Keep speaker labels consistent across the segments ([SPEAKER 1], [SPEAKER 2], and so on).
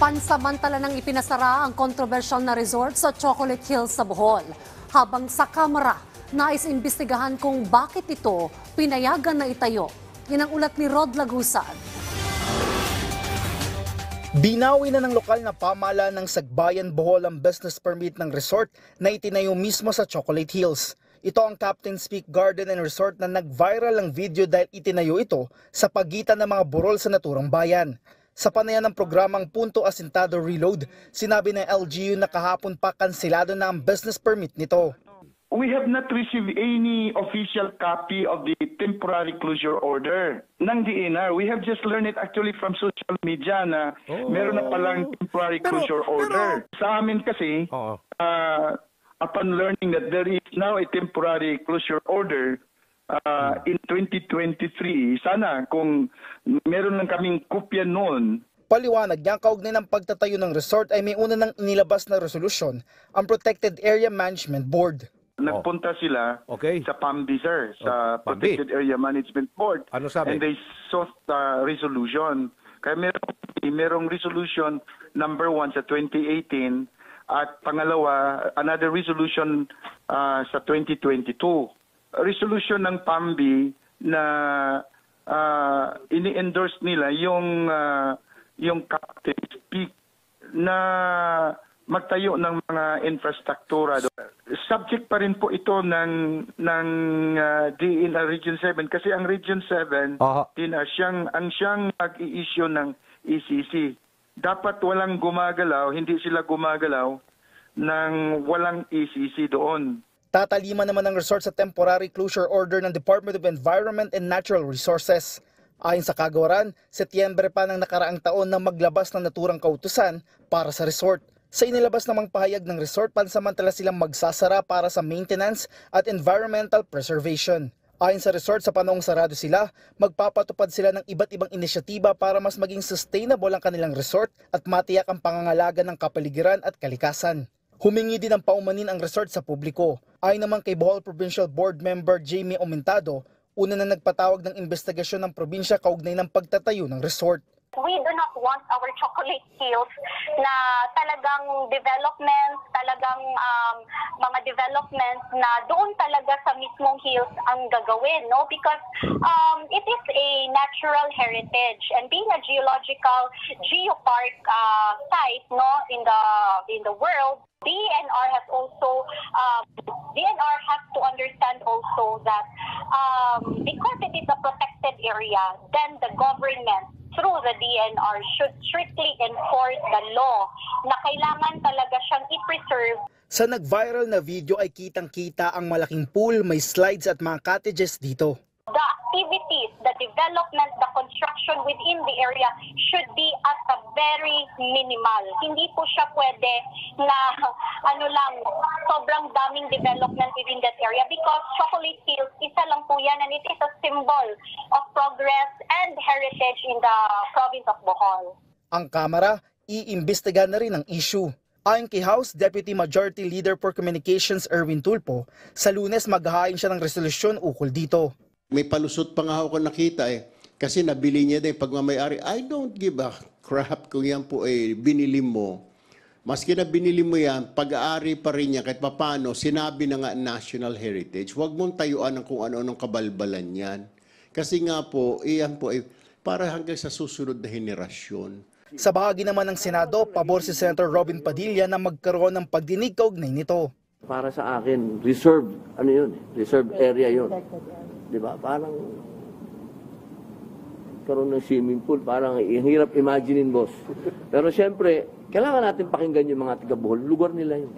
[SPEAKER 1] Pansamantala nang ipinasara ang kontrobersyal na resort sa Chocolate Hills sa Bohol. Habang sa Kamara, nais imbestigahan kung bakit ito pinayagan na itayo. Yan ang ulat ni Rod Lagusad.
[SPEAKER 2] Binawi na ng lokal na pamahalaan ng Sagbayan, Bohol ang business permit ng resort na itinayo mismo sa Chocolate Hills. Ito ang Captain's Peak Garden and Resort na nag-viral ang video dahil itinayo ito sa pagitan ng mga burol sa naturang bayan. Sa panayan ng programang Punto Asintado Reload, sinabi ng LGU na kahapon pa kanselado na ang business permit nito.
[SPEAKER 3] We have not received any official copy of the temporary closure order ng DENR. We have just learned it actually from social media na meron na palang temporary closure order. Sa amin kasi, upon learning that there is now a temporary closure order in 2023, sana kung meron lang kaming kopya noon.
[SPEAKER 2] Paliwanag niya, kaugnay ng pagtatayo ng resort ay may una nang inilabas na resolusyon ang Protected Area Management Board.
[SPEAKER 3] Nagpunta sila sa PAMB, sir, sa Protected Area Management Board.
[SPEAKER 4] Ano sabi?
[SPEAKER 3] And they sought resolution. Kaya merong resolution number 1 sa 2018 at pangalawa, another resolution sa 2022. Resolution ng PAMB na ini-endorse nila yung Captain's Peak na magtayo ng mga infrastruktura. Subject pa rin po ito ng DENR Region 7 kasi ang Region 7 ang siyang mag-i-issue ng ECC. Dapat walang gumagalaw, hindi sila gumagalaw ng walang ECC doon.
[SPEAKER 2] Tatalima naman ng resort sa temporary closure order ng Department of Environment and Natural Resources. Ayon sa kagawaran, Setyembre pa ng nakaraang taon na maglabas ng naturang kautusan para sa resort. Sa inilabas namang pahayag ng resort, pansamantala silang magsasara para sa maintenance at environmental preservation. Ayon sa resort, sa panahong sarado sila, magpapatupad sila ng iba't ibang inisyatiba para mas maging sustainable ang kanilang resort at matiyak ang pangangalaga ng kapaligiran at kalikasan. Humingi din ng paumanin ang resort sa publiko. Ayon naman kay Bohol Provincial Board Member Jamie Aumentado, una na nagpatawag ng investigasyon ng probinsya kaugnay ng pagtatayo ng resort.
[SPEAKER 5] We do not want our Chocolate Hills na talagang development, mga developments na doon talaga sa mismong hills ang gagawin, no? Because it is a natural heritage and being a geological geopark site, no, in the world, DENR has to understand also that because it is a protected area, then the government through the DENR should strictly enforce the law na kailangan talaga siyang i-preserve.
[SPEAKER 2] Sa nag-viral na video ay kitang-kita ang malaking pool, may slides at mga cottages dito.
[SPEAKER 5] The activities, the development, the construction within the area should be at a very minimal. Hindi po siya pwede na sobrang daming development within that area because Chocolate Hills, isa lang po yan and it is a symbol of progress and heritage in the province of Bohol.
[SPEAKER 2] Ang Kamara, iimbestiga na rin ang issue. Ayon kay House Deputy Majority Leader for Communications Erwin Tulfo, sa Lunes maghahain siya ng resolusyon ukol dito.
[SPEAKER 6] May palusot pa nga ako nakita kasi nabili niya din pagmamayari. I don't give a crap kung yan po binili mo. Maski na binili mo yan, pag-aari pa rin niya kahit papano, sinabi na nga national heritage. Huwag mong tayuan ng kung ano-anong kabalbalan yan. Kasi nga po, iyan po para hanggang sa susunod na henerasyon.
[SPEAKER 2] Sa bahagi naman ng Senado, pabor si Senator Robin Padilla na magkaroon ng pagdinig kaugnay nito.
[SPEAKER 7] Para sa akin, reserve, reserve area yun. Diba? Parang karoon ng swimming pool, parang hirap imaginein, boss. Pero siyempre, kailangan natin pakinggan yung mga taga-Bohol. Lugar nila yun.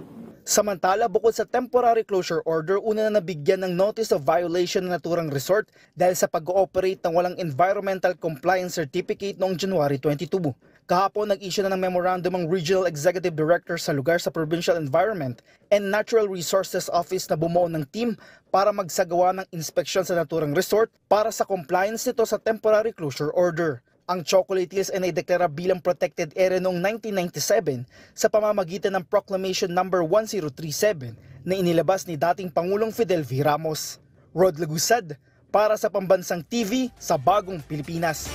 [SPEAKER 2] Samantala, bukod sa temporary closure order, una na nabigyan ng notice of violation ng naturang resort dahil sa pag-ooperate ng walang environmental compliance certificate noong January 22. Kahapon, nag-issue na ng memorandum ang Regional Executive Director sa lugar sa Provincial Environment and Natural Resources Office na bumuo ng team para magsagawa ng inspeksyon sa naturang resort para sa compliance nito sa temporary closure order. Ang Chocolate Hills ay naideklara bilang protected area noong 1997 sa pamamagitan ng Proclamation No. 1037 na inilabas ni dating Pangulong Fidel V. Ramos. Rod Lagusad para sa Pambansang TV sa Bagong Pilipinas.